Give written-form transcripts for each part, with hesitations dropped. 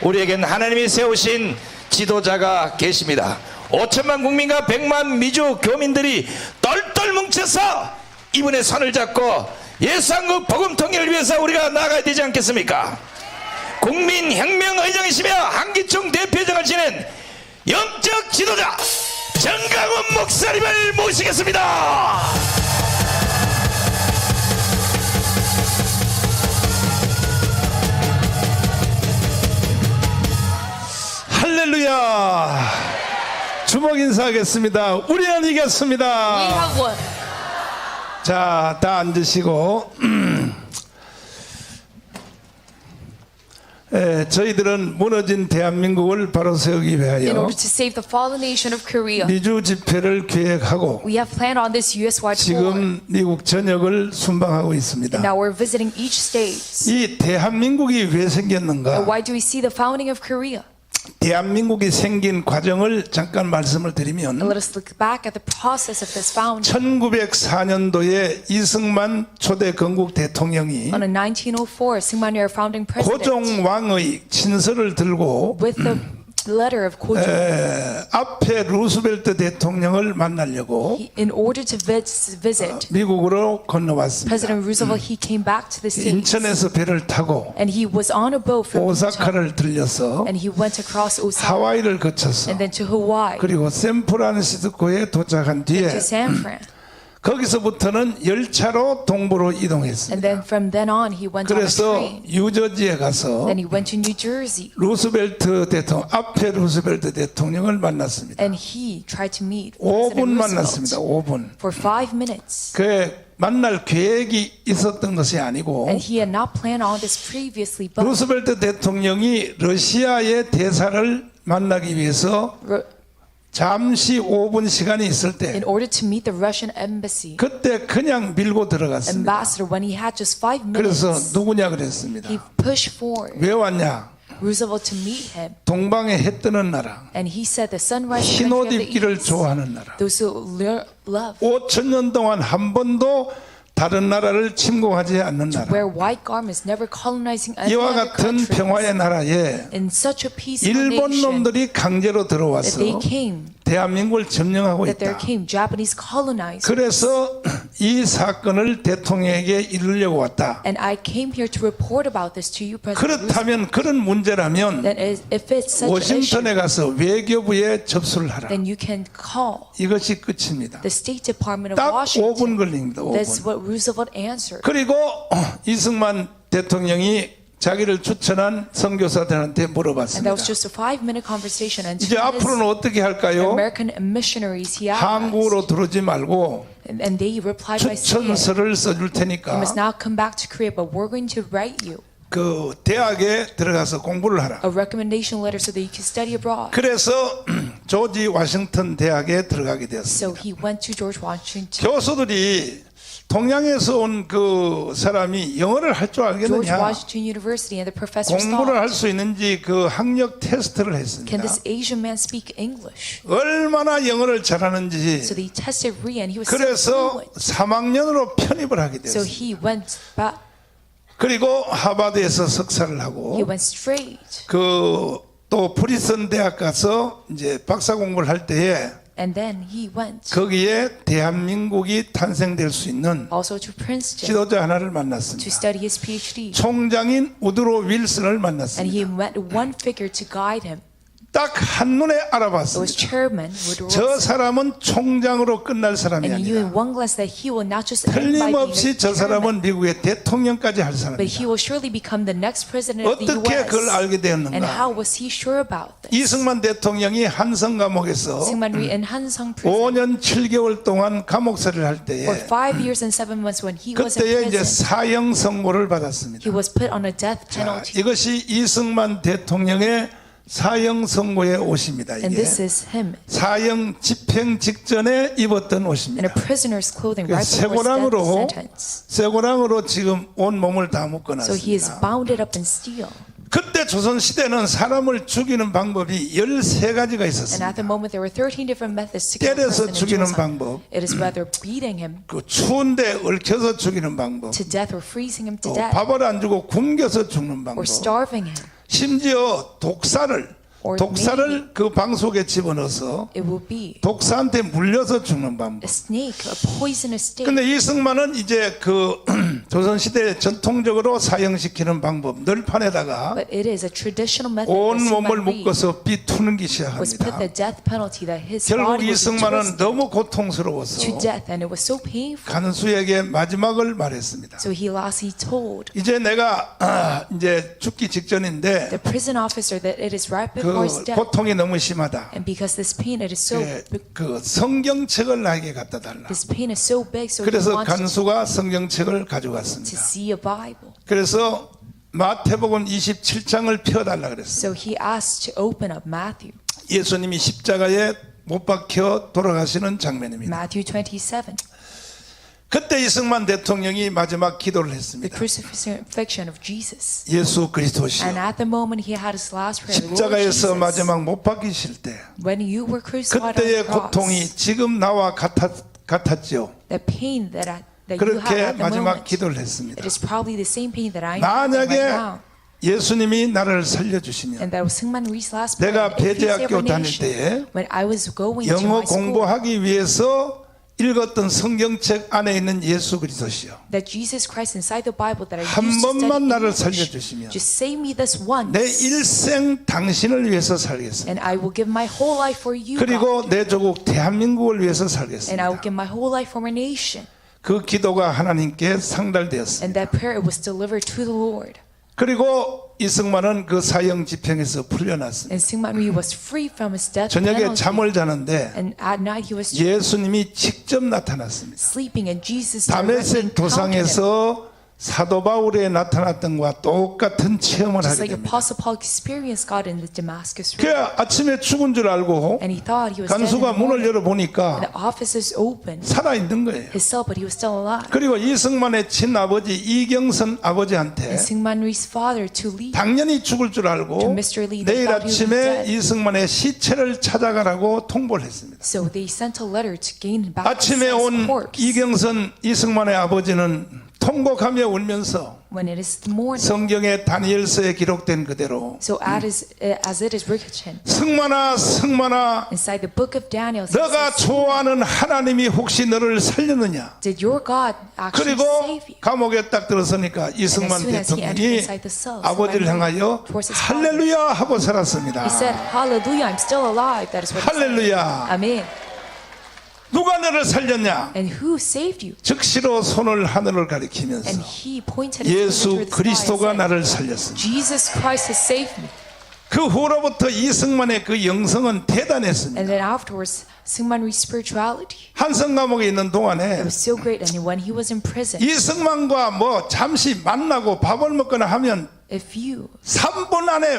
우리에겐 하나님이 세우신 지도자가 계십니다. 5천만 국민과 100만 미주 교민들이 똘똘 뭉쳐서 이분의 손을 잡고 예수한국 복음 통일을 위해서 우리가 나아가야 되지 않겠습니까? 국민혁명의장이시며 한기총 대표장을 지낸 영적 지도자 정강훈 목사님을 모시겠습니다. 할렐루야. 주먹 인사하겠습니다. 우리는 이겼습니다. We have won. 자, 다 앉으시고 저희들은 무너진 대한민국을 바로 세우기 In 위하여 order to save the fallen nation of Korea, 미주 집회를 계획하고 we have planned on this U.S.wide tour. 지금 미국 전역을 순방하고 있습니다. And now we're visiting each state. 이 대한민국이 왜 생겼는가? And why do we see the founding of Korea? 대한민국이 생긴 과정을 잠깐 말씀을 And 드리면 let us look back at the process of this founding. 1904년도에 이승만 초대 건국 대통령이 On a 1904, Syngman Rhee, our founding president, 고종왕의 친서를 들고 with the letter of Ko Jong, 앞에 루스벨트 대통령을 만나려고 in order to visit 미국으로 건너왔습니다. President Roosevelt, he came back to the States. 인천에서 배를 타고 And he was on a boat from Incheon. 오사카를 들려서 And he went across Osaka 하와이를 거쳐서 and then to Hawaii, 그리고 샌프란시스코에 도착한 to 뒤에 San Fran. 거기서부터는 열차로 동부로 And 이동했습니다. then from then on, he went on a 그래서 train. 유저지에 가서 Then he went to New Jersey. 루스벨트 대통령 앞에 루스벨트 대통령을 만났습니다. And he tried to meet 5분 President 만났습니다. Roosevelt 5분. for 5 minutes. 그 만날 계획이 있었던 것이 아니고 And he had not planned on this previously, but 루스벨트 대통령이 러시아의 대사를 만나기 위해서 잠시 5분 시간이 있을 때 in order to meet the Russian embassy, 그때 그냥 밀고 들어갔습니다. ambassador, when he had just 5 그래서 minutes, 누구냐 그랬습니다. he pushed forward 왜 왔냐? Roosevelt to meet him. 동방에 해 뜨는 나라, And he said the sunrise 흰 country 옷 of the 입기를 East, 좋아하는 나라. those who love 5,000년 동안 한 번도 다른 나라를 침공하지 않는 나라. wear white garments, never colonizing any 이와 other 같은 countries. 평화의 나라에 In such a peaceful 일본 nation 놈들이 강제로 that 들어와서 they came, 대한민국을 점령하고 that there 있다. came Japanese colonizers. 그래서 이 사건을 대통령에게 이르려고 왔다. And I came here to report about this to you, President Roosevelt. 그렇다면 그런 문제라면 Then if it's such an issue, 워싱턴에 가서 외교부에 접수를 하라. then you can call 이것이 끝입니다. the State Department of 딱 Washington. 5분 걸립니다. That's 5분. what Roosevelt answered. 그리고 이승만 대통령이 자기를 추천한 선교사들한테 And that 물어봤습니다. was just a 5-minute conversation. And 이제 to his 앞으로는 어떻게 할까요? American missionaries, he asked, 한국으로 들어오지 말고 and they replied by saying, 추천서를 써줄 you 테니까 must now come back to Korea, but we're going to write you 그 대학에 들어가서 공부를 하라. a recommendation letter so that you can study abroad. 그래서 조지 워싱턴 대학에 들어가게 되었습니다. So he went to George Washington. 교수들이 동양에서 온 그 사람이 영어를 할 줄 George 알겠느냐, Washington University, and the professors 공부를 할 thought, 수 있는지 그 학력 테스트를 했습니다. can this Asian man speak English? 얼마나 영어를 잘하는지. So they tested Rhee, and he was so 그래서 fluent. 3학년으로 편입을 하게 So 됐어요. he went back. 그리고 하버드에서 석사를 하고 He went straight. 그 또 프리스턴 대학 가서 이제 박사 공부를 할 때에 And then he went 거기에 대한민국이 탄생될 수 있는 also to Princeton 지도자 하나를 to 만났습니다. study his PhD. 총장인 우드로 윌슨을 And 만났습니다. he met one figure to guide him. 딱 한눈에 It was 알아봤습니다. Chairman Woodrow 저 Wilson. 사람은 총장으로 끝날 사람이 And he knew 아니라 in one glance that he will not just end by being 틀림없이 a 저 chairman, 사람은 미국의 대통령까지 할 but 사람이다. he will surely become the next president of the 어떻게 그걸 U.S. 알게 And 되었는가? how was he sure about this? 이승만 대통령이 한성 감옥에서 Syngman Rhee in Hansung Prison 5년 7개월 동안 감옥살이를 할 때에 for 5 years and 7 months when he was in 그때에 이제 prison. 사형 선고를 받았습니다. He was put on a death 자, penalty. 이것이 이승만 대통령의 사형 선고의 옷입니다. And 이게 this is him 사형 집행 직전에 입었던 in a 옷입니다. prisoner's clothing right before his death 쇠고랑으로 sentence. 쇠고랑으로 지금 온 몸을 다 So he is 묶어놨습니다. bounded up in steel. 그때 조선 시대는 사람을 죽이는 방법이 13가지가 And 있었습니다. at the moment there were 13 different methods to kill a 때려서 person in 죽이는 Joseon. 방법, It is whether beating him 그 추운데 얽혀서 죽이는 방법, to death or freezing him to 또 death 밥을 안 주고 굶겨서 죽는 방법, or starving him 심지어 독사를 그 방 속에 집어넣어서 It will be 독사한테 물려서 죽는 방법. a snake, a poisonous snake. 근데 이승만은 이제 그 조선시대 전통적으로 사형시키는 방법 널판에다가 But it is a traditional method 온 that 몸을 Syngman Rhee 묶어서 비투는기 was put 시작합니다. the death penalty that his 결국 body was 이승만은 twisted 너무 to 고통스러워서 death, and it was so painful. 간수에게 마지막을 말했습니다. So he told 이제 내가 이제 죽기 직전인데 the prison officer that it is right before his 그 death, 고통이 너무 심하다. and because this pain it is so 그 성경책을 나에게 갖다 달라. this pain is so big, so he 그래서 wanted 간수가 성경책을 to 가져갔습니다. see a Bible. 그래서 마태복음 27장을 펴달라 그랬어요. So he asked to open up Matthew 예수님이 십자가에 못 박혀 돌아가시는 장면입니다. Matthew 27, 그때 이승만 대통령이 마지막 기도를 the 했습니다. crucifixion of Jesus. 예수 And 그리스도시여, at the moment he had his last prayer, Lord 십자가에서 Jesus, 마지막 못 박히실 때 when you were crucified on 그때의 the cross, 고통이 지금 나와 같았지요. the pain that you had 그렇게 at the 마지막 moment, 기도를 했습니다. it is probably the same pain that I'm having right 만약에 now. 예수님이 나를 살려주시면 And that was Syngman Rhee's last prayer. 내가 If he saved 배대학교 our 다닐 nation, 때에 when I was going to 영어 my school, 공부하기 위해서 읽었던 성경책 안에 있는 예수 그리스도시여, that Jesus Christ inside the Bible that I 한 used to 번만 study 나를 English, 살려주시면 just save me this once, 내 일생 당신을 위해서 살겠습니다. and I will give my whole life for you, God, 그리고 내 조국 대한민국을 위해서 and I will 살겠습니다. give my whole life for my nation. 그 기도가 하나님께 상달되었습니다. And that prayer it was delivered to the Lord. 그리고 이승만은 그 사형 집행에서 풀려났습니다. And Syngman Rhee was free from his death 저녁에 penalty. 잠을 자는데 And at night he was 예수님이 직접 나타났습니다. sleeping, and Jesus directly 다메섹 encountered him. 도상에서 사도 바울에 나타났던 것과 똑같은 체험을 Just 하게 like 됩니다. Apostle Paul experienced God in the Damascus 그 River. 아침에 죽은 줄 알고 And he thought he was dead in 간수가 the 문을 morning. 열어보니까 And the officers opened 살아있는 거예요. his cell, but he was still alive. 그리고 이승만의 친아버지 이경선 아버지한테 And Syngman Rhee's father, to Lee, 당연히 죽을 줄 To 알고 Mr. Lee, they 내일 thought he was 아침에 dead. 이승만의 시체를 찾아가라고 통보를 했습니다. so they sent a letter to gain back his 아침에 son's 온 corpse. 이경선 이승만의 아버지는 통곡하며 울면서 When it is the morning, 성경의 다니엘서에 기록된 그대로 so as it is written 승만아 승만아 inside the book of Daniel, it 너가 says, 좋아하는 하나님이 혹시 너를 살렸느냐. did your God actually 그리고 save you? 감옥에 딱 들어서니까 이승만 soon as he entered 대통령이 inside the cell, 아버지를 Syngman 향하여 towards his father, 할렐루야 하고 살았습니다. he said, Hallelujah, I'm still alive. That is what he said. 할렐루야. Amen. 누가 너를 살렸냐. And who saved you? 즉시로 손을 하늘을 가리키면서 And he pointed his finger 예수 toward the sky and 그리스도가 said, 나를 살렸습니다. Jesus Christ has saved me. 그 후로부터 이승만의 그 영성은 대단했습니다. And then afterwards, Syngman Rhee's spirituality, 한성 감옥에 있는 it 동안에 was so great. And when he was in prison, 이승만과 뭐 잠시 만나고 밥을 먹거나 하면 if you 3분 안에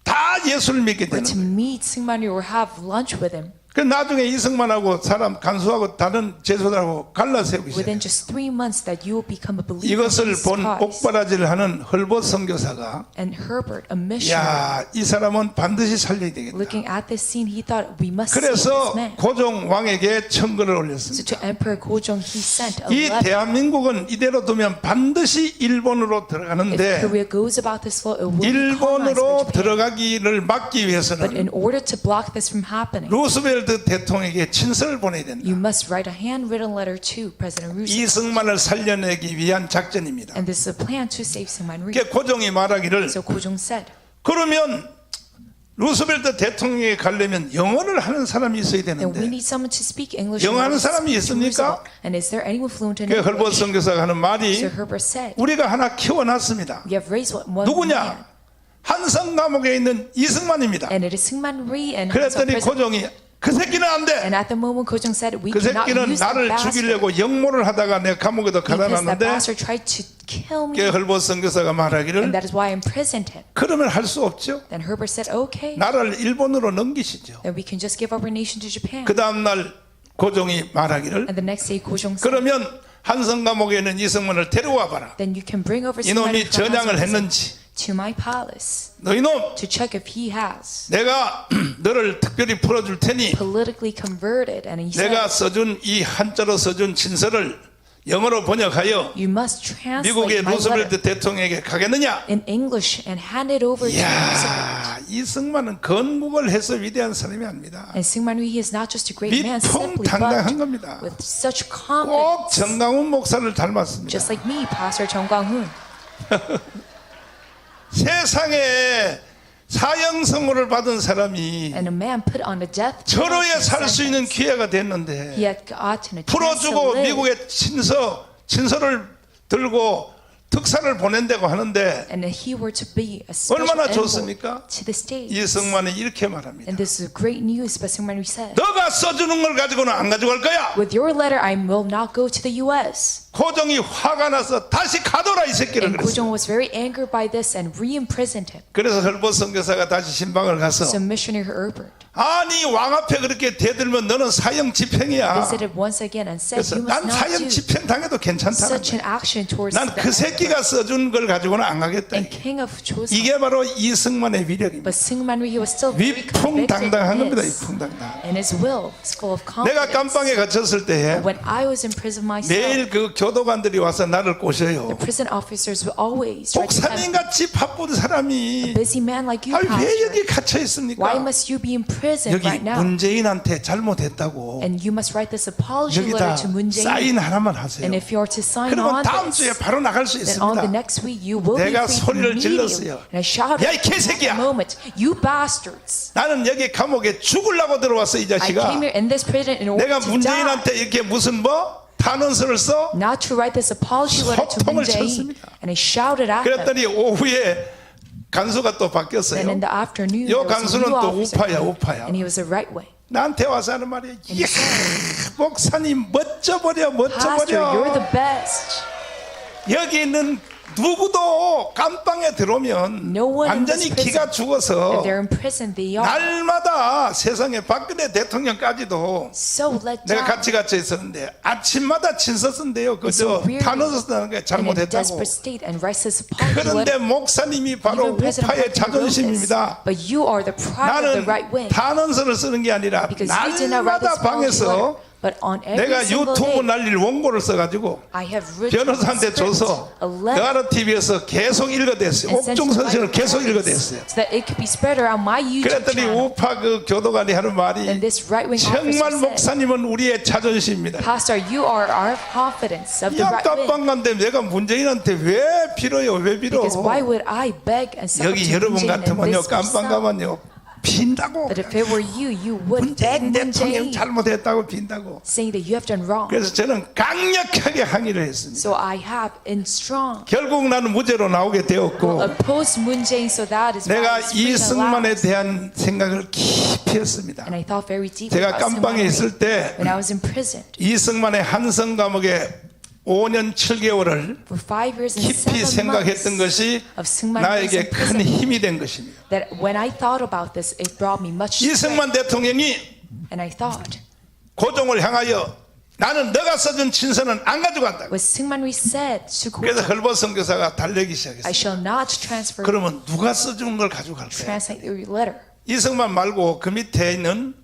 다 예수를 믿게 were 되는 to 거예요. meet Syngman Rhee or have lunch with him, 그 나중에 이승만하고 사람 간수하고 다른 제소들하고 갈라세우기 within 시작해요. just 3 months that you will become a believer in 이것을 Jesus 본 Christ. 옥바라지를 하는 헐벗 선교사가 And Herbert, a missionary, 야, 이 사람은 반드시 살려야 되겠다. looking at this scene, he thought, we must save this 그래서 man. 고종 왕에게 청구를 So 올렸습니다. to Emperor Gojong, he sent a 이 letter. 대한민국은 이대로 두면 반드시 일본으로 If 들어가는데 Korea goes about this law, it will be colonized by 일본으로 Japan. 들어가기를 막기 But 위해서는 in order to block this from happening, 루스벨트 대통령에게 친서를 보내야 된다. you must write a handwritten letter to President Roosevelt. 이승만을 살려내기 위한 작전입니다. And this is a plan to save Syngman Rhee. 그게 고종이 말하기를 So Gojong said, 그러면 루스벨트 대통령에 가려면 영어를 하는 사람이 있어야 then we 되는데 need someone to speak English. 영어 하는 사람이 to 있습니까? Roosevelt. And is there anyone fluent in 그 헐벗 English? 선교사가 하는 말이 So Herbert said, 우리가 하나 키워놨습니다. we have raised one man. 누구냐? 한성 감옥에 있는 이승만입니다. And it is Syngman Rhee and so 그랬더니 President. 고종이 그 새끼는 안 돼. And at the moment, Gojong said, we 그 cannot 새끼는 use that 나를 bastard. 죽이려고 역모를 하다가 내가 감옥에도 Because that 가다놨는데 bastard tried to kill me. 그 헐벗 선교사가 And 말하기를 that is why I imprisoned him. 그러면 할 수 없죠. Then Herbert said, okay. 나라를 일본으로 넘기시죠. Then we can just give our nation to Japan. 그 다음날 고종이 말하기를 And the next day, Gojong said, 그러면 한성 감옥에 있는 이승만을 데려와 봐라. then you can bring over Syngman 이놈이 Rhee from 전향을 Han's 했는지 to my palace 너희놈 to check if he has 내가 너를 특별히 풀어줄 테니 politically converted. And he said, 내가 써준 이 한자로 써준 친서를 영어로 번역하여 You must translate 미국의 my letter 루스벨트 대통령에게 가겠느냐? in English and hand it over to Roosevelt. 이야, 이승만은 건국을 해서 위대한 사람이 아닙니다. And Syngman Rhee is not just a great man simply, 위풍당당한 but 겁니다. with such 꼭 confidence, 정강훈 목사를 닮았습니다. just like me, Pastor Chung Kwang-hoon. 세상에 사형 선고를 받은 사람이 And a man put on a death 절호에 penalty 살 수 있는 sentence. 기회가 됐는데 He had gotten a chance to 풀어주고 live. 미국의 친서를 들고 특사를 보낸다고 하는데 And that he were to be a special 얼마나 envoy 좋습니까? to the States. 이승만이 이렇게 말합니다. And this is great news, but Syngman Rhee said, 너가 써주는 걸 가지고는 안 가져갈 거야. with your letter, I will not go to the U.S. 고종이 화가 나서 다시 가둬라 이 새끼를 And 그랬어요. Kojong was very angered by this and re-imprisoned him. 그래서 헐벗 선교사가 다시 신방을 가서 So missionary Herbert 아니 왕 앞에 그렇게 대들면 너는 사형 집행이야. visited once again and said, 그래서 you 난 must not 사형 do 집행 당해도 괜찮다는 such an 거야. action towards the 난 그 새끼가 써준 걸 가지고는 안 가겠다. and king of Joseon. 이게 바로 이승만의 위력입니다. But Syngman Rhee was still very convicted 위풍당당한 겁니다. in his, 위풍당당. and his will was full of 내가 confidence. 감방에 갇혔을 때 When I was in prison myself, 매일 그 교도관들이 와서 나를 꼬셔요. the prison officers would always try to 목사님 tempt 같이 바쁜 사람이 a busy man like you, 왜 pastor. 여기 갇혀 있습니까? Why must you be in prison 여기 right now? 문재인한테 잘못했다고 And you must write this apology 여기다 letter to Moon Jae-in. 사인 하나만 하세요. And if you are to sign 그러면 on 다음 this, 주에 바로 나갈 수 then on the 있습니다. next week you will be 내가 free 소리를 immediately. 질렀어요. And I shouted 야, 이 at the 개새끼야! moment, you bastards! 나는 여기 감옥에 죽으려고 들어왔어 이 I 자식아. came here in this prison in order 내가 to die, 문재인한테 이렇게 무슨 탄원서를 써? not to write this apology letter to Moon 소통을 Jae-in. 쳤습니다. And I shouted at them. 그랬더니 오후에 간수가 또 And 바뀌었어요. in the afternoon, 요 there was a 간수는 new 또 officer 우파야, came, 우파야. and he was a right way. 나한테 와서 하는 말이야. 이야, 목사님 멋져버려, Pastor, you're the 멋져버려. best. 여기 있는 누구도 감방에 들어오면 No one in 완전히 this prison, 기가 죽어서 If they're in prison, they are 날마다 세상에 박근혜 대통령까지도 so let 내가 down. 같이 갇혀 있었는데 아침마다 친서 쓴대요. It's so 그저 weary 탄원서 쓰는 게 in a 잘못했다고. desperate state and writes this apology 그런데 letter. 목사님이 바로 Even President 우파의 Park wrote this, 자존심입니다. but you are the pride of the 나는 right wing. 탄원서를 쓰는 게 아니라 Because you did not write 날마다 this apology letter, 방에서 but on every 내가 single 유튜브 day, 날릴 원고를 써가지고 I have written 변호사한테 a script, 줘서 a letter, 여하로 TV에서 계속 읽어댔어요. and sent to 옥중 my 선생을 계속 parents 읽어댔어요. so that it could be spread around my YouTube 그랬더니 channel. 우파 그 교도관이 하는 말이 And this right-wing 정말 officer said, 목사님은 우리의 자존심입니다. Pastor, you are our confidence of the 야, right wing. 깜빵간데 내가 문재인한테 왜 빌어요? 왜 빌어? Because why would I beg and suffer 여기 to 여러분 Moon Jae-in and 같으면요 this 깜빵 yourself? 가면요 빈다고. But if it were you, you would beg 문재인 Moon 대통령 Jae-in, 잘못했다고 빈다고. saying that you have done wrong. 그래서 저는 강력하게 항의를 했습니다. So I have in strong 결국 나는 무죄로 나오게 되었고 opposed Moon Jae-in, so that is why 내가 I was free at 이승만에 last. 대한 생각을 깊이 했습니다. And I thought very deeply 제가 about 깜방에 Syngman 있을 Rhee. 때 When I was imprisoned 이승만의 한성 감옥에 5년 7개월을 for 5 years and 깊이 7 생각했던 months 것이 of Syngman Rhee's 나에게 큰 imprisonment, 힘이 된 것입니다. that when I thought about this, it brought me much strength. 이승만 대통령이 And I thought, 고종을 향하여 나는 너가 써준 친서는 안 가져간다. what Syngman Rhee said to 그래서 Kojong, 헐벗 선교사가 달래기 I 시작했어요. shall not transfer, 그러면 누가 써준 걸 가져갈 거야? translate your letter. 이승만 말고 그 밑에 있는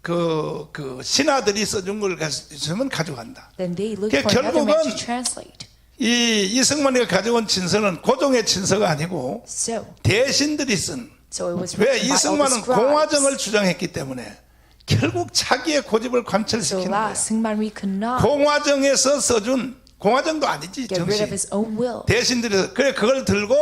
그 신하들이 써준 걸 있으면 가져간다. Then they looked 그러니까 for another man 결국은 to translate. 이 이승만이가 가져온 친서는 고종의 친서가 아니고 So 대신들이 쓴. it was 왜 written by all the 이승만은 scribes. 공화정을 주장했기 때문에 결국 자기의 고집을 So 관철시키는 거예요. last, Syngman Rhee could not 공화정에서 써준 공화정도 아니지 get rid of 정신. his own will. 대신들이 그래 그걸 들고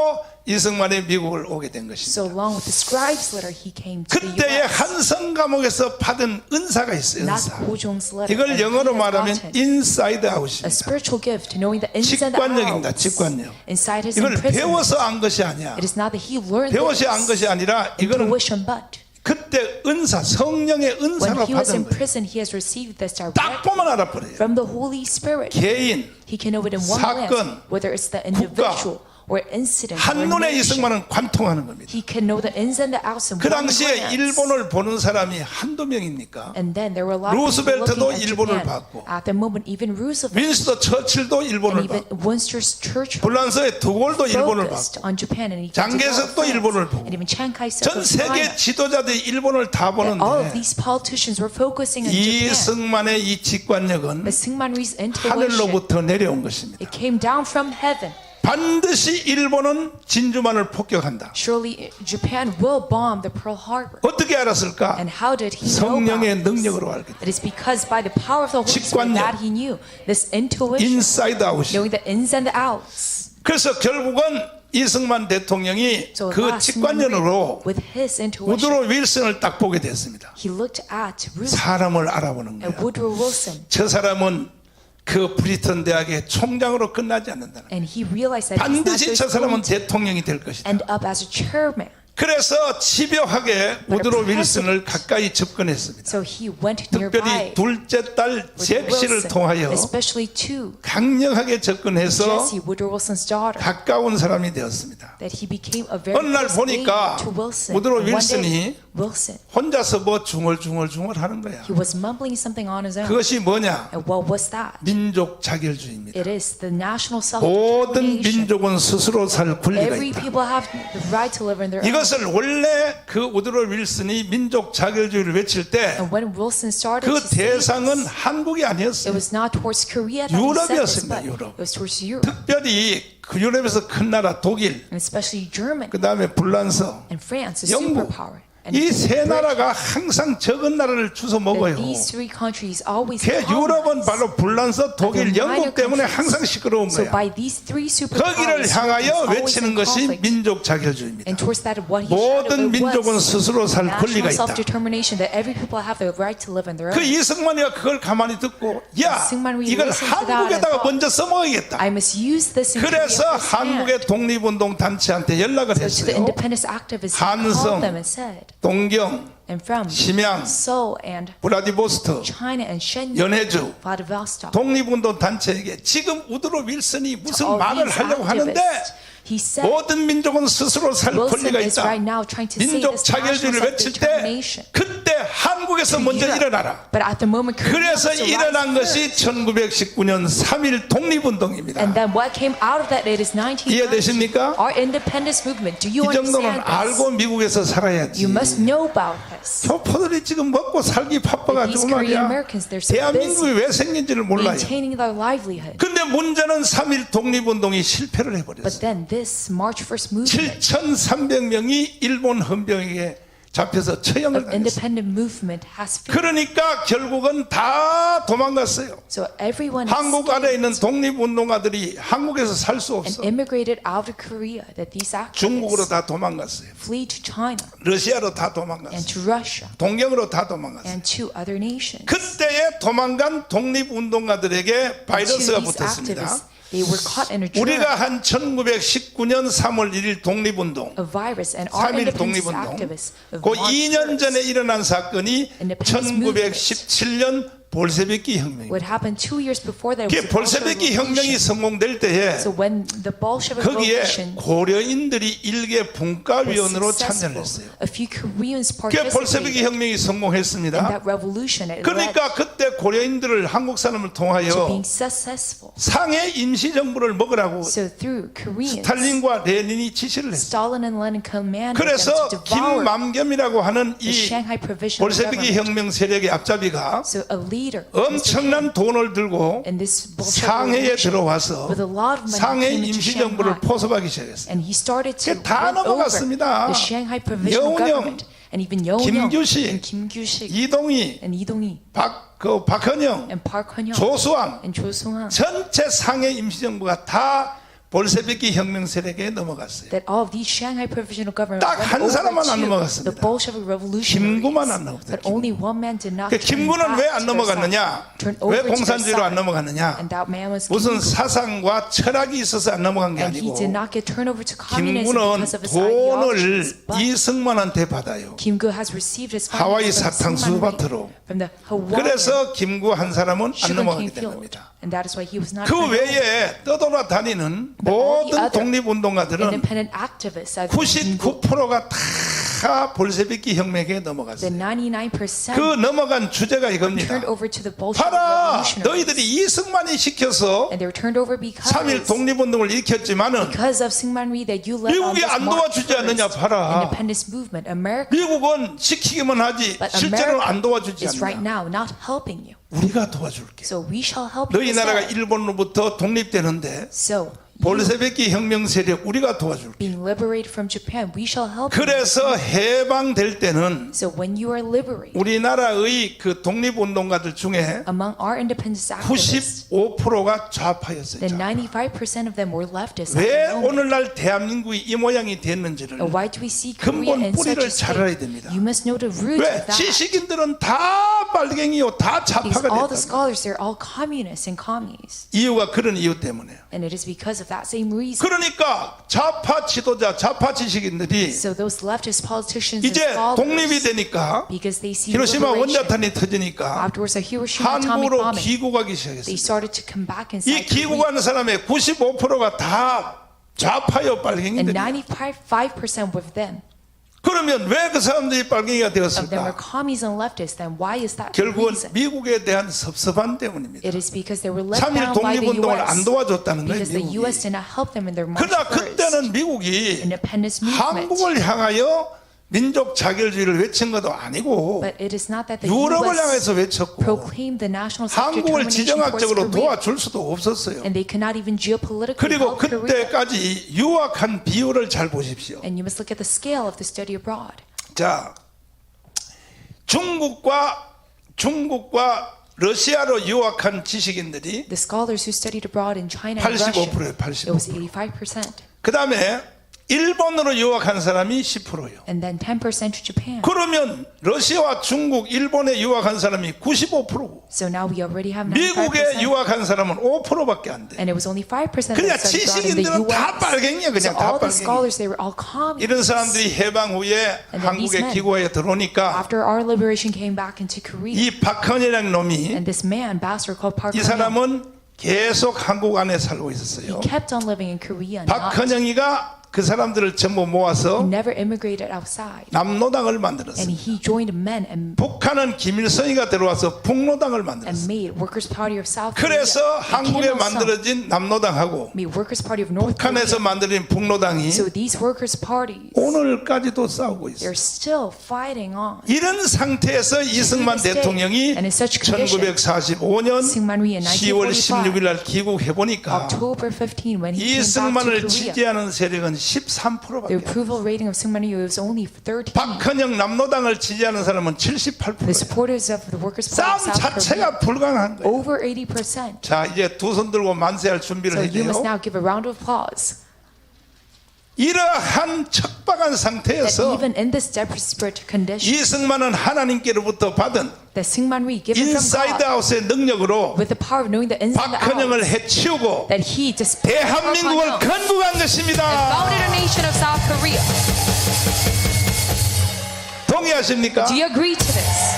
이승만이 미국을 오게 된 것입니다. So along with the scribes' letter, he came to the 그때의 U.S. 한성 감옥에서 받은 은사가 있어요. Not 은사. Kojong's letter. 이걸 and he 영어로 has 말하면 gotten 인사이드 a 아웃입니다. spiritual gift, knowing the ins and 직관력입니다. outs 직관력. inside his 이걸 imprisonment. 배워서 안 것이 아니야. It is not that he learned 배워서 this 안 것이 아니라 in 이거는 tuition, but 그때 은사, 성령의 when 은사로 he was in 받은 거예요. prison, he has received this 딱 direct 보면 알아버려요. from the Holy Spirit. 개인, He can know it in one 사건, glance, whether it's the individual or incident or 한눈에 nation. 이승만은 관통하는 겁니다. He can know the ins and the outs in 그 one 당시에 glance. 일본을 보는 사람이 한두 명입니까? And then there were a lot of people 루스벨트도 looking at 일본을 Japan. 봤고, At the moment, even Roosevelt 윈스턴 처칠도 and 일본을 even 봤고, Winston Churchill 불란서의 드골도 일본을 focused 봤고, on Japan, and even 장개석도 일본을 보고, and even Chiang Kai-shek 전 of China. 세계 지도자들이 일본을 다 All of 보는데 these politicians were focusing on Japan. 이승만의 이 직관력은 But Syngman Rhee's intuition, 하늘로부터 내려온 것입니다. it came down from heaven. 반드시 일본은 진주만을 폭격한다. Surely Japan will bomb the Pearl Harbor. 어떻게 알았을까? And how did he know 성령의 about this? 능력으로 알게 돼. It is because by the power of the Holy Spirit 직관력. that he knew this intuition, 인사이드 아웃이. knowing the ins and the outs. 그래서 결국은 이승만 대통령이 So 그 last Syngman 직관력으로 Rhee, with his intuition, 우드로 윌슨을 딱 보게 됐습니다. he looked at Roosevelt 사람을 알아보는 and 거야. Woodrow Wilson, 저 사람은 그 브리턴 대학의 총장으로 끝나지 않는다는 거야. and he realized that he's not 반드시 저 just 사람은 going to 대통령이 될 것이다. end up as a chairman. 그래서 집요하게 우드로 윌슨을 가까이 접근했습니다. So he went 특별히 nearby 둘째 딸 with 잭시를 Wilson, 통하여 especially to 강력하게 접근해서 Jessie, Woodrow Wilson's daughter, 가까운 사람이 되었습니다. that he became a very 어느 날 close 보니까 aide to Wilson. 우드로 And one 윌슨이 day, Wilson, 혼자서 뭐 중얼중얼 하는 거야. he was mumbling something on his own. 그것이 뭐냐? And what was that? 민족 자결주의입니다. It is the national 모든 self-determination. 민족은 스스로 살 권리가 Every 있다. people have the right to live in their own. 이것을 원래 그 우드로 윌슨이 민족 자결주의를 외칠 때 And when Wilson started 그 to say 대상은 this, 한국이 it 아니었어요. was not towards Korea that he said this, 유럽이었습니다, but 유럽. it was towards Europe, 특별히 그 유럽에서 큰 나라 독일, and especially Germany 그 다음에 불란서, and France, a 영국, superpower. And 이 세 Britain. 나라가 항상 적은 나라를 주워 That 먹어요. these three countries always 그 유럽은 colonize. 바로 불란서, 독일, The 영국 minor 때문에 countries. 항상 시끄러운 So 거야. by these three 거기를 superpowers, 향하여 Europe is always 외치는 in 것이 conflict. 민족 자결주의입니다. And towards that, what he 모든 shouted 민족은 was 스스로 살 권리가 national 있다. self-determination, that every people have the right to live in their 그 own. 이승만이가 그걸 가만히 듣고 야 Syngman Rhee 이걸 listened to that and 한국에다가 thought, 먼저 써먹어야겠다. I must use this in Korea 그래서 한국의 독립운동 단체한테 연락을 So to the 했어요. independence activists, he 한성, called them and said, 동경, and from 심양, Seoul and 브라디보스토크, China and Shenyang, 연해주 Vladivostok, 독립운동 단체에게 지금 우드로 윌슨이 to 무슨 all 말을 these 하려고 하는데 activists, he said, 모든 민족은 스스로 살 Wilson 권리가 is 있다. right now trying to say 민족 this national 자결주의를 외칠 때 self-determination. 그때 한국에서 to 먼저 Europe. 일어나라. But at the moment, Korea 그래서 was to rise 일어난 것이 first. 1919년 3.1 독립운동입니다. And then what came out of that, it is 1990. 이해되십니까? Our independence movement. Do you 이 정도는 understand this? 알고 미국에서 살아야지. You must know about this. 교포들이 지금 먹고 살기 바빠가지고 These Korean 말이야. Americans, they're so 대한민국이 busy 왜 생긴지를 몰라요. maintaining their livelihood. 근데 문제는 3.1 독립운동이 실패를 But 해버렸어요. then this March 1st movement 7,300명이 일본 헌병에게 잡혀서 처형을 of 당했어요. independent movement has failed. 그러니까 결국은 다 도망갔어요. So everyone 한국 안에 있는 escaped 독립운동가들이 한국에서 살 수 and 없어. immigrated out of Korea. That these 중국으로 activists 다 도망갔어요. flee to China 러시아로 다 and 도망갔어요. to Russia 동경으로 다 도망갔어요. and to other nations. 그때에 도망간 독립운동가들에게 To 바이러스가 these 붙었습니다. activists, they were caught in a germ, 우리가 한 1919년 3월 1일 독립운동, a virus, and our 3.1 independence 독립운동, activists of 그 March 2년 1st, 전에 일어난 사건이 Independence movement. 1917년 볼셰비키 혁명입니다. what happened 2 years before that 그게 was the Bolshevik 볼셰비키 혁명이 Revolution. 성공될 때에 So when the Bolshevik 거기에 Revolution 고려인들이 일개 was 분과위원으로 참여를 successful, 했어요. a few Koreans 그게 볼셰비키 participated 혁명이 in 성공했습니다. that revolution. It led 그러니까 그때 고려인들을 한국 사람을 to 통하여 being successful. 상해 임시정부를 먹으라고 So through Koreans, 스탈린과 레닌이 지시를 했어요. Stalin and Lenin commanded them 그래서 to devour 김맘겸이라고 하는 the 이 Shanghai Provisional 볼셰비키 Government. 혁명 세력의 앞잡이가 So a leader 엄청난 돈을 들고 in this Bolshevik 상해에 Revolution 들어와서 with a lot of money 상해 came into 임시정부를 Shanghai. 포섭하기 시작했어요. And he started to 그게 다 win over 넘어갔습니다. the Shanghai Provisional 여운형, Government. And even Yeonhyung 김규식, and Kim Gyushik 이동희, and Lee Dong-hee 박헌영, and Park Hun-young 조수왕 and Cho Sung-han. 전체 상해 임시정부가 다 볼셰비키 혁명 세력에 넘어갔어요. That all of these Shanghai Provisional Government 딱 went 한 over 사람만 안 to 넘어갔습니다. the Bolshevik 김구만 안 revolutionaries. 넘어갔어요. But only one man did not 그 turn 김구는 back 왜 안 to their 넘어갔느냐? side, turn 왜 over to their 공산주의로 안 side. 넘어갔느냐? And that man was 무슨 Kim 사상과 철학이 있어서 안 넘어간 게 And he 아니고 did not get turned over to communism 김구는 because of his 돈을 ideologies. But 이승만한테 받아요. Kim-gu has received his 하와이 finances from 사탕수수 Syngman 밭으로. Rhee, from the Hawaiian 그래서 김구 한 사람은 안 sugarcane 넘어가게 된 field. 겁니다. And that is why he was not 그 turned over. 외에 떠돌아다니는 But all the 모든 other 독립운동가들은 independent activists, are the 99%가 다 볼셰비키 혁명에 넘어갔어요. 99% 그 넘어간 주제가 이겁니다. turned over to the Bolshevik 봐라, revolutionaries. 너희들이 이승만이 시켜서 And they were turned over because 3.1 독립운동을 일으켰지만은 because of Syngman Rhee that you led on 미국이 this 안 March 도와주지 않느냐 1st 봐라. independence movement. America 미국은 시키기만 하지 But 실제로는 안 America 도와주지 is right 않는다. now not helping you. 우리가 도와줄게. So we shall help you. 너희 나라가 instead. 일본으로부터 독립되는데 So 볼셰비키 혁명 세력 우리가 도와줄게. being liberated from Japan, we shall help you. 그래서 해방될 때는 So when you are liberated, 우리나라의 그 독립운동가들 중에 among our independence activists, 95%가 좌파였어요. then 좌파. 95% of them were leftists. at 왜 the moment. 오늘날 대한민국이 이 모양이 됐는지를 And why do we see Korea 근본 in such 뿌리를 a 잘 알아야 state? 됩니다. You must know the root 왜 of that. 지식인들은 다 빨갱이요, 다 Because 좌파가 all the 됐다. scholars, they're all communists and commies. 이유가 그런 이유 때문에요. And it is because of that same reason. 그러니까 좌파 지도자, 좌파 지식인들이 So those leftist politicians and 이제 독립이 scholars, 되니까 because they see 히로시마 liberation, 원자탄이 터지니까 afterwards a Hiroshima atomic 한국으로 bombing, 기구가기 they 시작했어요. started to come back 이 inside Korea. 기구가는 사람의 95%가 다 좌파요, And 빨갱이들이에요. 95% of them 그러면 왜 그 사람들이 빨갱이가 are 되었을까? commies and leftists. Then why is that the 결국은 reason? 미국에 대한 섭섭함 때문입니다. It is because they were let 3.1 down by the 독립운동을 안 U.S. 도와줬다는 거예요, Because the 미국이. U.S. did not help them in their march 그러나 first. 그때는 미국이 Independence movement. 한국을 향하여 민족 자결주의를 외친 것도 아니고 But it is not that the 유럽을 U.S. 향해서 외쳤고 proclaimed the national 한국을 self-determination towards 지정학적으로 Korea. 도와줄 수도 없었어요. And they could not even geopolitically 그리고 help Korea. 그때까지 유학한 비율을 잘 보십시오. And you must look at the scale of the study abroad. 자, 중국과 러시아로 유학한 지식인들이 The scholars who studied abroad in China and 85%예요, Russia, it was 85%. 85%. 그 다음에 일본으로 유학한 사람이 10%예요. And then 10% to Japan. 그러면 러시아와 중국, 일본에 유학한 사람이 95%고 So now we already have 미국에 95%. 유학한 사람은 5%밖에 안 돼. And it was only 5% 그러니까 that studied abroad in the 지식인들은 다 US. 빨갱이야, So 그냥 다 all the 빨갱이. scholars, they were all communists. 이런 사람들이 해방 후에 And then these 한국의 men, 기구에 들어오니까 After our liberation came back into Korea, 이 박헌이라는 놈이 and this man, ambassador called Park 이 Hun-young, 사람은 계속 한국 안에 살고 있었어요. kept on living in Korea. Not, 박헌영이가 그 사람들을 전부 모아서 he never immigrated outside. 남노당을 And 만들었어요. he joined men and 북한은 김일성이가 들어와서 북노당을 만들었어요. made Workers' Party of South Korea. 그래서 And 한국에 Kim Il-sung 만들어진 남노당하고 made Workers' Party of North 북한에서 Korea. 만들어진 북노당이 So these workers' parties, 오늘까지도 싸우고 있어요. they're still fighting on. 이런 상태에서 이승만 대통령이 And in such condition, 1945년 Syngman Rhee in 10월 1945, 16일 날 귀국해 보니까 October 15, when he came back to 이승만을 Korea, 지지하는 세력은 13%밖에 the approval rating of Syngman Rhee was only 13. 박헌영 남노당을 지지하는 사람은 The 78%예요. supporters of the Workers' Party 싸움 of South Korea, 자체가 불가능한 거예요. over 80%. 자, 이제 두 손 들고 만세할 준비를 So 해야 you must 돼요. now give a round of applause. 이러한 척박한 That 상태에서 even in this desperate condition, 이승만은 하나님께로부터 받은 that Syngman Rhee, given from 인사이드 God, 아웃의 능력으로 with the power of knowing the ins and the 박헌영을 outs, 해치우고 that he dispelled 대한민국을 and 건국한 것입니다. founded a nation of South Korea. 동의하십니까? Do you agree to this?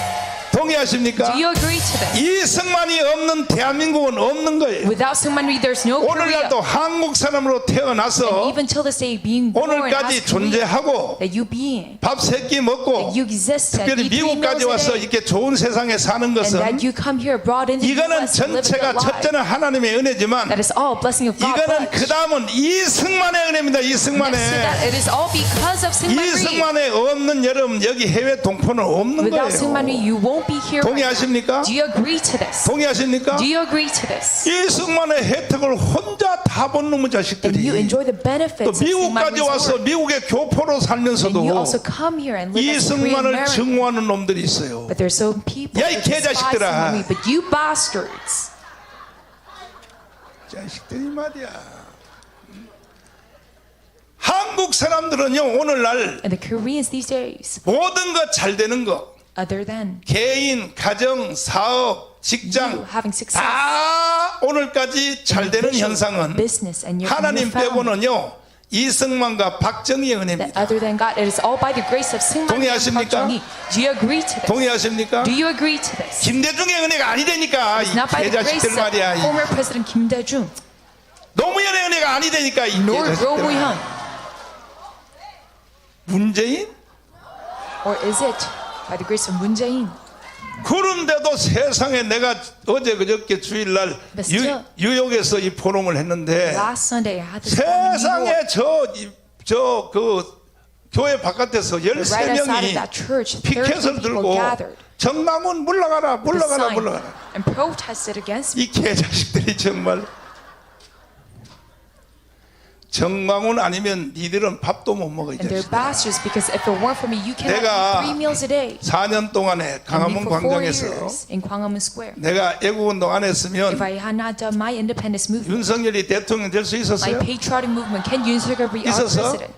동의하십니까? Do you agree to this? 이승만이 없는 대한민국은 없는 거예요. Without Syngman Rhee, there's no Korea. 오늘날도 한국 사람으로 태어나서 Even till this day, being born 오늘까지 as Korean, 존재하고 that you being, 밥 세 끼 먹고 that you exist, and 특별히 eat 3 미국까지 meals a 와서 day, 이렇게 좋은 세상에 사는 and 것은 that you come here abroad in the 이거는 U.S. and live a 전체가 good life. 첫째는 하나님의 은혜지만 That is all blessing of God. 이거는 But 그 다음은 이승만의 은혜입니다. next to 이승만의 that, it is all because of Syngman Rhee. 이승만의 없는 여러분 여기 해외 동포는 없는 Without Syngman Rhee, 거예요. you won't be here. Right now. 동의하십니까? Do you agree to this? 동의하십니까? Do you agree to this? 이승만의 혜택을 혼자 다 본 놈의 And you 자식들이 enjoy the 또 benefits of Syngman 미국까지 와서 Rhee's work. 미국의 교포로 And 살면서도 you also come here and live as a Korean 이승만을 American. 증오하는 놈들이 있어요. But there's some people 야, 이 that despise 개자식들아. Syngman Rhee. But you bastards. 자식들이 말이야. 한국 사람들은요 오늘날 And the Koreans these days, 모든 것 잘 되는 거 other than 개인, 가정, 사업, you 직장 having success, 다 오늘까지 잘 되는 official 현상은 business and your 하나님 family, 빼고는요 이승만과 박정희의 that 은혜입니다. other than God, it is all by the grace of Syngman Rhee and Park 동의하십니까? Chung-hee. Do you agree to this? 동의하십니까? Do you agree to this? 김대중의 은혜가 아니라니까 이 It's not by the grace 개자식들 of 말이야. former President Kim Dae-jung. 노무현의 은혜가 아니 되니까 이 nor Roh 개자식들아. Moo-hyun. 문재인? Or is it by the grace of Moon Jae-in? 그런데도 세상에 내가 어제 그저께 주일날 But still- 뉴욕에서 이 포럼을 했는데 Last Sunday, I had this forum in New York. 세상에 저 그 교회 바깥에서 Right outside of 13명이 that church, 30 피켓을 people 들고 gathered 정강훈 물러가라 with a 물러가라 sign 물러가라. and protested against me. 이 개자식들이 정말 정강훈 아니면 니들은 밥도 못 먹어 이 And they're 자식들. bastards because if it weren't for me, you cannot 내가 eat 3 meals a day. 4년 동안에 And me 광화문 for 4 광장에서 years in Gwanghwamun Square. 내가 애국운동 안 했으면 If I had not done my independence movement, 윤석열이 대통령 될 수 my 있었어요? patriotic movement, can Yoon Suk-yeol be our 있었어? president?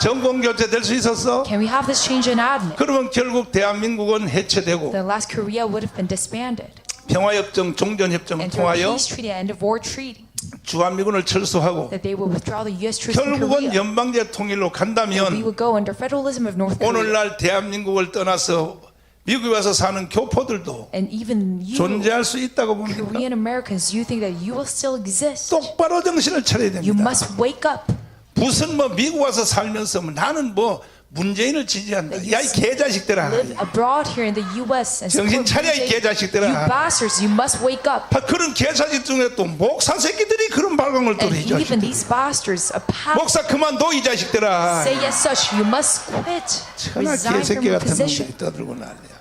정권교체 될 수 있었어? Can we have this change in admin? 그러면 결국 대한민국은 해체되고 The last Korea would have been disbanded. 평화협정, 종전협정을 And through a 통하여 peace treaty, end of war treaty, 주한미군을 철수하고 that they will withdraw the U.S. troops from 결국은 Korea. 연방제 통일로 We 간다면 would go under federalism of North Korea. 오늘날 대한민국을 떠나서 미국에 와서 사는 교포들도 And even you, 존재할 수 있다고 봅니까? Korean Americans, you think that you will still exist. 똑바로 정신을 차려야 You 됩니다. must wake up. 무슨 뭐 미국 와서 살면서 뭐 나는 뭐 문재인을 지지한다. 야 이 개자식들아. Live abroad here in the U.S. and 정신 support 차려, 이 Moon Jae-in. 개자식들아. You bastards, you must wake up. 그런 개자식 중에 또 목사 새끼들이 그런 발광을 And 또이 even 자식들. these bastards, a pastor, 목사 그만둬 이 자식들아. say as such, you must quit. 천하 Resign 개새끼 from your 같은 position. 놈들이 떠들고 난리야.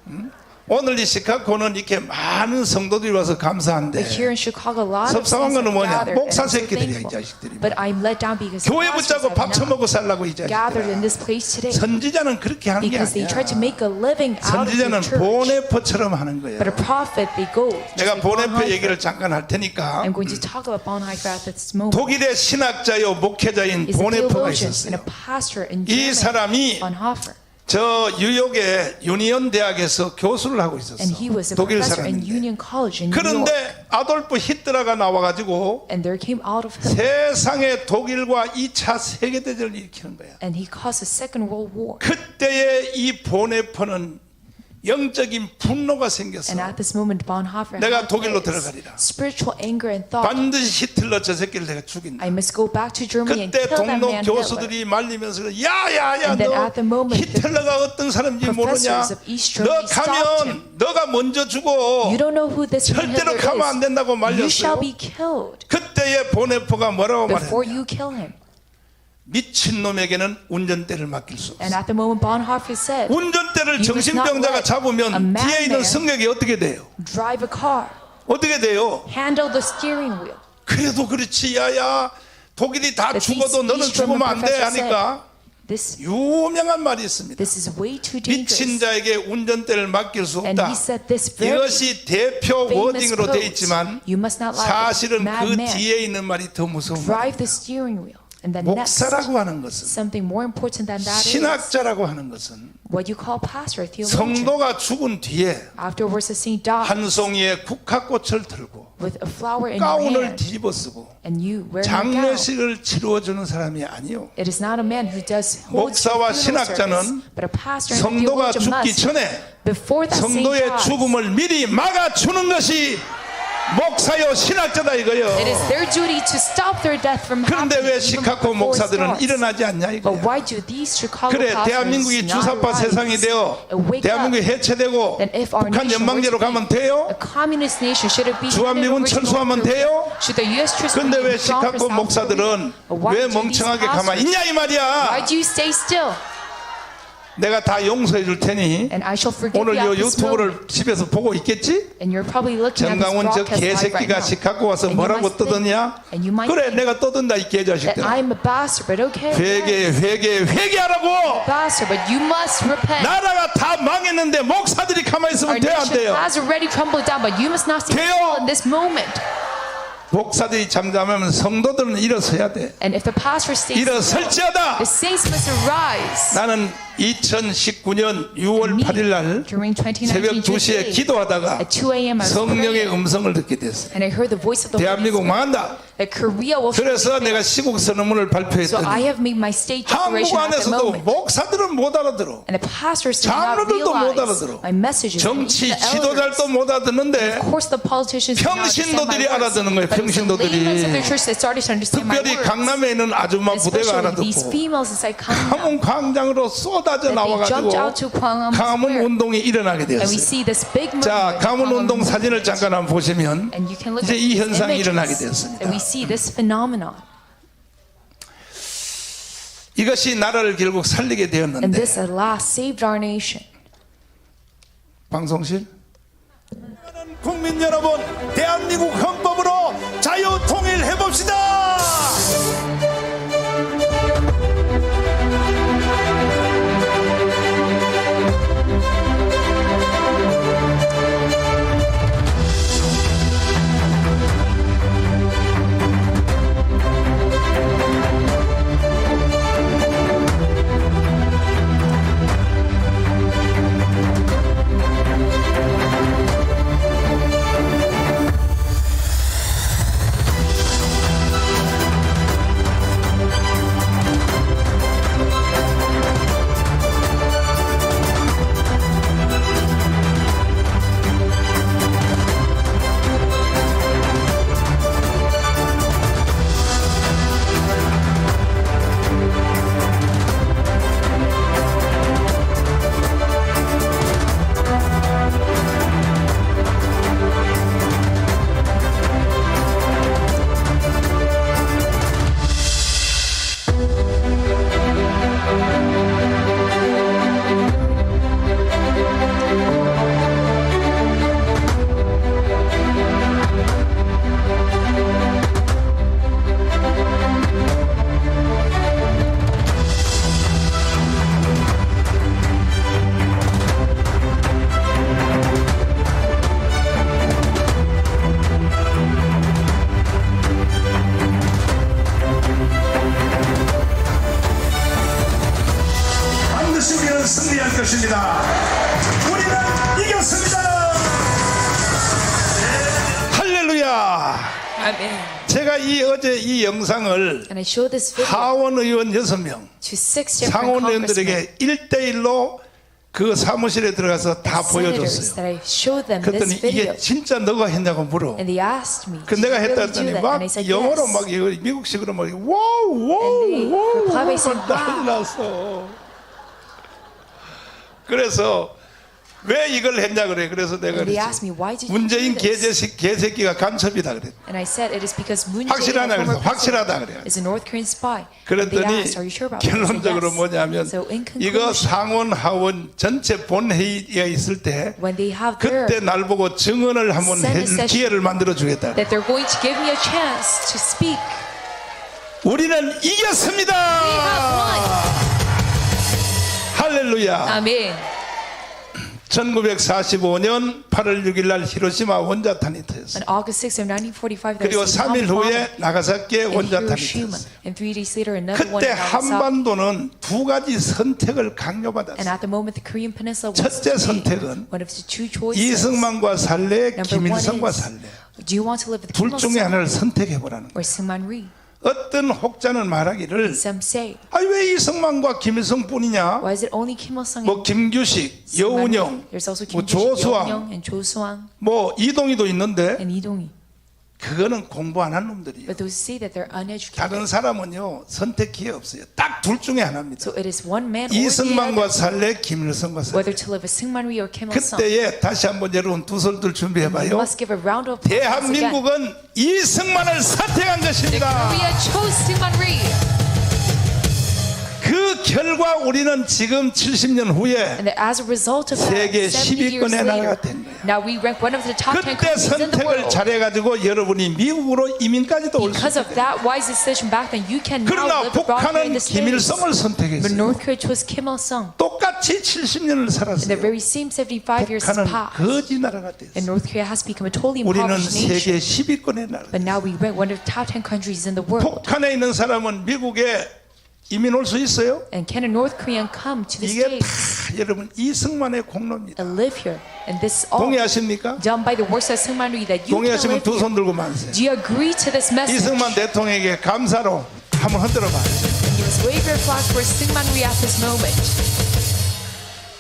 응? 오늘 이 시카고는 이렇게 많은 성도들이 와서 감사한데 But here in Chicago, a lot of 섭섭한 saints 거는 have 뭐냐? gathered, and 목사 I'm so 새끼들이야, 이 thankful. 자식들이. But I'm let down because the 교회 pastors 붙잡고 have 밥 처먹고 not 살라고 이 gathered in 자식들아. this place today 선지자는 그렇게 하는 게 because they 아니야. tried to make a living out of the 선지자는 church. 보네퍼처럼 하는 거야. But a prophet, they go. just 내가 like 보네퍼 Bonhoeffer. 얘기를 잠깐 할 테니까 I'm going to talk about Bonhoeffer at this moment. 독일의 신학자요 목회자인 He's a 보네퍼가 theologian and 있었어요. a pastor in 이 Germany, 사람이 Bonhoeffer. 저 뉴욕의 유니온 대학에서 교수를 하고 있었어. And he was a 독일 professor in 사람인데. Union College in New York. 그런데 아돌프 히틀러가 나와가지고 And there came out of him. 세상에 독일과 2차 세계대전을 일으키는 거야. And he caused the Second World War. 그때의 이 보네퍼는 영적인 분노가 생겼어. And at this moment, Bonhoeffer 내가 had 독일로 this 들어가리라. spiritual anger and thought, 반드시 히틀러 저 새끼를 내가 죽인다. I must go back to Germany and 그때 kill that 동료 man Hitler. 교수들이 말리면서 야야야 And then 너 at the moment, 히틀러가 어떤 사람인지 모르냐? professors of East 너 Germany stopped 가면 him. 너가 먼저 죽어. You don't know who this man 절대로 Hitler 가면 안 된다고 is. You 말렸어요. shall be killed 그때의 보네퍼가 뭐라고 before 말했냐? you kill him. 미친놈에게는 운전대를 맡길 수 없어. And at the moment, Bonhoeffer said, 운전대를 You must not 정신병자가 let a 잡으면 madman 뒤에 있는 승객이 어떻게 돼요? drive a car, 어떻게 돼요? handle the steering wheel. 그래도 그렇지 야야 독일이 다 But 죽어도 너는 East German 죽으면 안 돼 professor said, 하니까 This 유명한 말이 있습니다. is way too 미친 dangerous. 자에게 운전대를 맡길 수 And 없다. he said this very 이것이 대표 famous 워딩으로 되어 quote. 있지만 You must not let 사실은 a 그 madman 뒤에 있는 말이 더 무서운 말이에요. drive the steering wheel. And then next, 목사라고 하는 것은 something more important than that is 신학자라고 하는 것은 what you call pastor, theologian. 성도가 죽은 뒤에 Afterwards, the saint dies 한 송이의 국화꽃을 들고 with a flower in your 가운을 hand, 뒤집어 쓰고 and you wear your gown. 장례식을 치루어주는 사람이 아니요. It is not a man who does holds 목사와 the funeral 신학자는 service, but a pastor and a 성도가 theologian 죽기 must, 전에 before that saint 성도의 dies, 죽음을 미리 막아주는 것이 목사요 신학자다 이거요. it is their duty to stop their death from 그런데 happening 왜 even 시카고 before it 목사들은 starts. 일어나지 않냐 But 이거야. why do these Chicago 그래 pastors 대한민국이 not 주사파 rise 세상이 되어 and wake 대한민국이 up? 해체되고 Then if our 북한 nation 연방제로 were to 가면 be 돼요? a communist nation, should it be 주한미군 handed over to North 철수하면 Korea? 돼요? Should the U.S. troops be 근데 왜 withdrawn 시카고 from South 목사들은 Korea? Why 왜 do these 멍청하게 가만히 pastors- 있냐 이 말이야. Why do you stay still? 내가 다 용서해 줄 테니 And I shall forgive 오늘 you 요 at this moment. 유튜브를 집에서 보고 있겠지? And you're probably looking at this 정강훈 저 broadcast live right 개새끼가 now. 시카고 와서 And you 뭐라고 might think- 떠드냐? and you might 그래 think 내가 떠든다 이 that 개자식들아. I'm a bastard, but okay. 회개하라고. Bastard, but you must repent. 나라가 다 망했는데 목사들이 가만히 Our 있으면 돼 안 nation 돼요? has already crumbled down, but you must not stay 돼요. still in this moment. 목사들이 잠잠하면 성도들은 일어서야 돼. And if the pastor stays still, 일어설지어다. the saints must arise. 나는 2019년 6월 8일 날 During 새벽 2019 2시에 기도하다가 at 2 a.m. I was 성령의 praying, 음성을 듣게 됐어요. and I heard the voice of the Holy 대한민국 Spirit 망한다. that Korea will 그래서 fail. 내가 시국 선언문을 So I 발표했더니 have made my state 한국 declaration at the 안에서도 moment, 목사들은 못 알아들어. and the pastors do not 장로들도 못 realize 알아들어. my messages. and 정치 even the 지도자들도 elders. 못 알아듣는데 Of course, the politicians do not understand my 평신도들이 words, 알아듣는 거예요. but it's the 평신도들이. laymen of the church that started to understand my 특별히 words. 강남에 있는 아줌마 부대가 Especially these 알아듣고 females inside Gangnam, 강원 광장으로 쏟아져 that they jumped out 나와가지고 to Gwangham 강원 Square, 운동이 일어나게 and we 되었어요. see this big 자, movement. 강원 운동 Gwangham 사진을 movement. 잠깐 한번 보시면 And you can look 이제 at 이 these 현상이 일어나게 images, 되었습니다. and we see this phenomenon. 이것이 나라를 결국 살리게 And 되었는데 this at last saved our nation. 방송실 국민 여러분, 대한민국 헌법으로 자유 통일해 봅시다. 반드시 우리는 승리할 것입니다. 우리는 이겼습니다. 할렐루야. Amen. 제가 어제 이 영상을 And I showed this video 하원 의원 6명, to 6 different 상원 congressmen 의원들에게 1대1로 그 사무실에 들어가서 다 and 보여줬어요. senators that I showed them 그랬더니 this video. 이게 진짜 너가 했냐고 물어. And they asked me, 그 did 내가 you 했다 really do 했더니 that? 막 And I said, 영어로 yes. 막 이거 미국식으로 막 와우 와우 And they 와우 replied by saying, 난리 wow. 났어. 그래서 왜 이걸 했냐 그래. 그래서 내가 And they 그랬지. asked me, why did you 문재인 do this? 개새끼가 간첩이다 그래. And I said, it is because Moon 확실하냐 Jae-in, 그래서 former 확실하다 president, 그래. is a North Korean spy. And they 그랬더니 asked, are you sure about that? I said, 결론적으로 yes. 뭐냐면 So in 이거 conclusion, 상원 하원 전체 본회의가 있을 때 when they have their 그때 날 보고 증언을 한번 Senate 해줄 session. 기회를 만들어 주겠다. that they're going to give me a chance to speak. 우리는 이겼습니다. We have 할렐루야. Amen. 1945년 8월 6일 날 히로시마 원자탄이 터졌어요. On August 6th of 1945, there 그리고 was a 3일 atomic bomb 후에 나가사키에 in 원자탄이 Hiroshima. 터졌어요. And 3 days later, another one 그때 in Nagasaki. 한반도는 두 가지 선택을 And 강요받았어요. at the moment, the Korean Peninsula was 첫째 made. 선택은 One of the two choices. 이승만과 살래, Number one 김일성과 is, 살래. do you want to live with 둘 Kim 중에 Il-sung 하나를 선택해 보라는 거예요. or Syngman Rhee? 어떤 혹자는 말하기를 Some say, 왜 이승만과 김일성뿐이냐? why is it only Kim Il-sung 뭐 and 김규식, Syngman Rhee? 여운영, There's also 뭐 Kim Kyung 조수왕, and Cho Suang 뭐 이동희도 있는데 and Lee Dong-hee. 그거는 공부 안 한 놈들이에요. But those say that they're uneducated. 다른 사람은요 선택 기회 없어요. 딱 둘 중에 하나입니다. So it is one man or the 이승만과 other, 살래, 김일성과 살래. whether to live with Syngman Rhee or Kim Il-sung. 그때에 다시 한번 여러분 두 손들 We 준비해봐요. must give a round of applause again. 대한민국은 이승만을 선택한 것입니다. Korea chose Syngman Rhee. 그 결과 우리는 지금 70년 후에 And that as a result of that, 세계 70 years 10위권에 later, 나라가 된 거예요. now we rank one of the top 10 그때 countries in the 선택을 world. 잘해가지고 여러분이 미국으로 이민까지도 올 수 Because of 있어요. that wise decision back then, you can now 그러나 live abroad here in 북한은 the States. 김일성을 But 선택했어요. North Korea chose Kim Il-sung. 똑같이 70년을 In the 살았어요. very same 75 years has 북한은 passed. 거지 나라가 됐어요. And North Korea has become a totally 우리는 impoverished 세계 nation. 10위권의 나라. But now we rank one of the top 10 countries in the world. 북한에 있는 사람은 미국에 이민 올 수 있어요? And can a North Korean come to the 이게 다 States 여러분 이승만의 공로입니다. and live here? And this all 동의하십니까? done by the works of Seungman Rhee that you can 동의하시면 live 두 here. 손 들고 만세요. Do you agree to this message? 이승만 대통령에게 감사로 한번 흔들어 봐요. You must wave your flag for Seungman Rhee at this moment.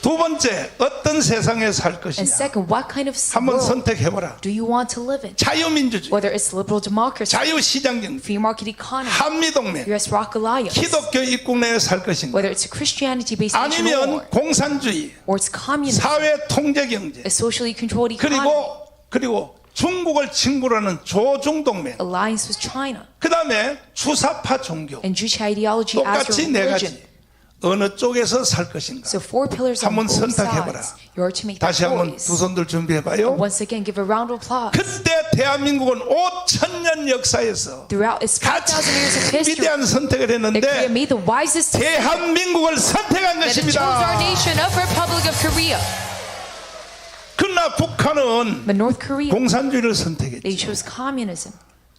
두 번째, 어떤 세상에 살 And 것이냐? second, what kind of 한번 world 선택해보라. do you want to live in? 자유민주주의, Whether it's liberal democracy, 자유시장경제, free market economy, 한미동맹, US Rock Alliance, 기독교 입국 내에 살 것인가? whether it's a Christianity-based nation 아니면 공산주의, or it's communism, 사회 통제경제, a socially controlled economy, 그리고 중국을 친구로 하는 조중동맹, alliance with China, 그 다음에 주사파 종교, and Juche ideology as 똑같이 your 네 religion. 가지. 어느 쪽에서 살 것인가? So four pillars on 한번 both 선택해봐라. sides. You are to make that 다시 한번 choice. 두 손들 준비해봐요. Once again, give a round of applause. 그때 대한민국은 5,000년 역사에서 Throughout its 5,000 years of 가장 history, 위대한 선택을 that Korea 했는데 made the wisest decision 대한민국을 선택한 that it chose our 것입니다. nation of Republic of Korea. 그러나 북한은 But North Korea, 공산주의를 they 선택했지. chose communism.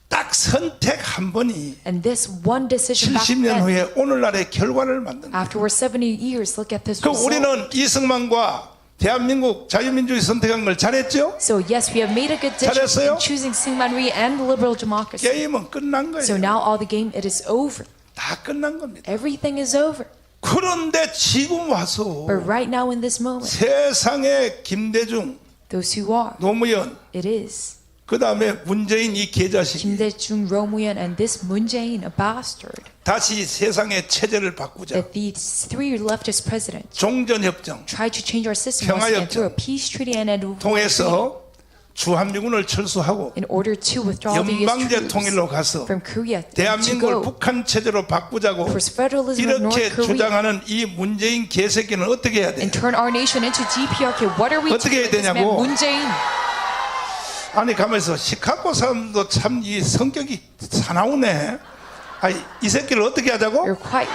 딱 선택 한 번이 And this one decision back 70년 then, 후에 오늘날의 결과를 만든 거예요. afterwards 70 years, look at this 그 result. 우리는 이승만과 대한민국 자유민주주의 선택한 걸 잘했죠? So yes, we have made a good decision 잘했어요? in choosing Syngman Rhee and liberal democracy. 게임은 끝난 So 거예요. now all the game, it is over. 다 끝난 겁니다. Everything is over. 그런데 지금 와서 But right now in this moment, 세상에 김대중, those who are, 노무현, it is 그 다음에 문재인 이 계자식이 Kim Dae-jung, Roh Moo-hyun, and this Moon Jae-in, a bastard, 다시 세상의 체제를 바꾸자. that these three leftist presidents 종전협정 tried to change our system once again through a peace treaty and a 통해서 주한미군을 철수하고 in order to withdraw the US 연방제 troops 통일로 가서 from Korea and to 대한민국을 go 북한 체제로 바꾸자고 towards federalism of 이렇게 North Korea 주장하는 이 문재인 개새끼는 어떻게 해야 돼? and turn our nation into DPRK. What are we to 어떻게 do 해야 with this man, 되냐고? Moon Jae-in? 아니 가면서 시카고 사람도 참 이 성격이 사나우네. 아니 이 새끼를 어떻게 하자고? You're quite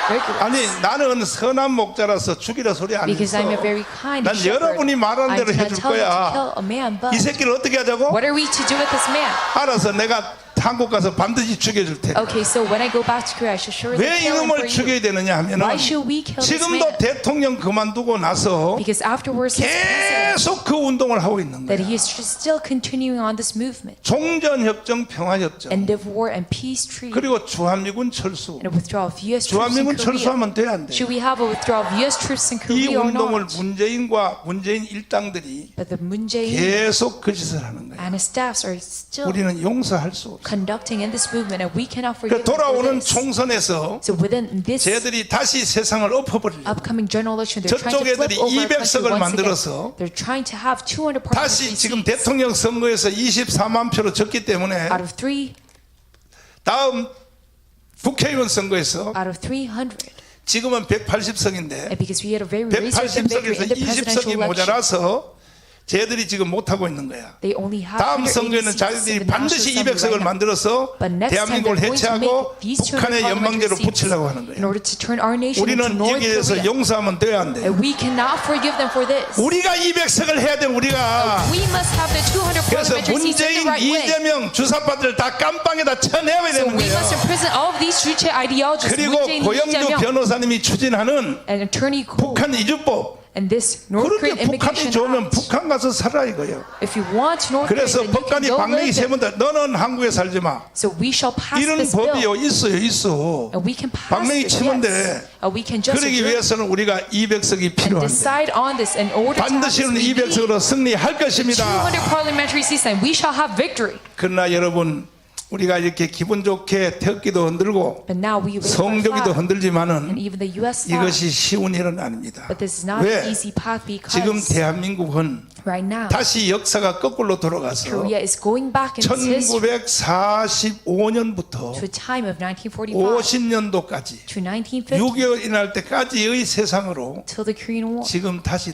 rigorous. 아니 나는 선한 목자라서 죽이라 소리 안 Because 했어. I'm a very kind 난 shepherd. 여러분이 말하는 I 대로 did not 해줄 tell you to 거야. kill a man, but 이 새끼를 어떻게 하자고? what are we to do with this man? 알아서 내가 한국 가서 반드시 죽여줄 테니까. Okay, so when I go back to Korea, I shall surely 왜 kill him for 이놈을 you. 죽여야 되느냐 하면은 Why should we kill this 지금도 man? 대통령 그만두고 나서 Because afterwards, his president, 계속 그 운동을 하고 있는 that 거야. he is still continuing on this movement. 종전협정, 평화협정, End of war and peace treaty 그리고 주한미군 철수. and a withdrawal of U.S. troops in 주한미군 Korea. 철수하면 돼 안 돼? Should we have a withdrawal of U.S. troops in 이 Korea or 운동을 not? 문재인과 문재인 일당들이 But the Moon Jae-in 계속 그 짓을 하는 거야. and his staffs are still 우리는 용서할 수 없어. conducting in this movement, and we cannot 그 forgive them for 돌아오는 this. 총선에서 So within this 쟤들이 다시 세상을 엎어버리려. upcoming general election, they're trying 저쪽 to flip 애들이 over our 200석을 country once 만들어서 again. They're trying to have 200 다시 parliamentary 지금 seats 대통령 선거에서 24만 표로 졌기 때문에 out of 300. 다음 국회의원 선거에서 지금은 180석인데 And because we had a very razor-thin victory 180석에서 in the presidential 20석이 election, 모자라서 쟤들이 지금 못하고 있는 거야. they only have 다음 180 선거에는 seats in 자기들이 the 반드시 National Assembly 200석을 right now. 만들어서 But next time 대한민국을 they're going to 해체하고 make these 200 북한의 연방제로 parliamentary seats 붙이려고 하는 in 거야. order to turn our nation 우리는 into North 여기에 대해서 Korea. 용서하면 돼야 안 돼. And we cannot forgive them for this. 우리가 200석을 해야 돼 우리가. We must have the 200 그래서 parliamentary seats in the 문재인, right way. 이재명 주사파들 다 깜빵에다 쳐내야 So 되는 we 거예요. must imprison all of these Juche ideologists, 그리고 Moon Jae-in, Lee 고영주 Jae-myung, 변호사님이 추진하는 and Attorney Ko, 북한 이주법. and this North 그렇게 Korean 북한이 Immigration 좋으면 Act. 북한 가서 살아 이거예요. If you want North Korea, 그래서 then you can 법관이 go 박내기 live there. 세문다. 너는 한국에 살지 마. So we shall pass 이런 this bill, 법이요 있어. and we can pass 박내기 this. 치면 돼. Yes. We can just 그러기 agree 위해서는 우리가 200석이 and 필요한데 decide on this in order to have 반드시 this. 우리는 We need 200석으로 승리할 200 것입니다. parliamentary seats, and we shall have victory. 그러나 여러분 우리가 이렇게 기분 좋게 태극기도 흔들고 But now we raise our 성조기도 flag, 흔들지만은 and even the U.S. flag. 이것이 쉬운 일은 아닙니다. But this is not 왜? an easy path 지금 because 대한민국은 right now 다시 역사가 거꾸로 돌아가서 Korea is going back in its history 1945년부터 to a time of 1945 50년도까지 to 1950 6.25 일어날 때까지의 세상으로 till the Korean War. 지금 다시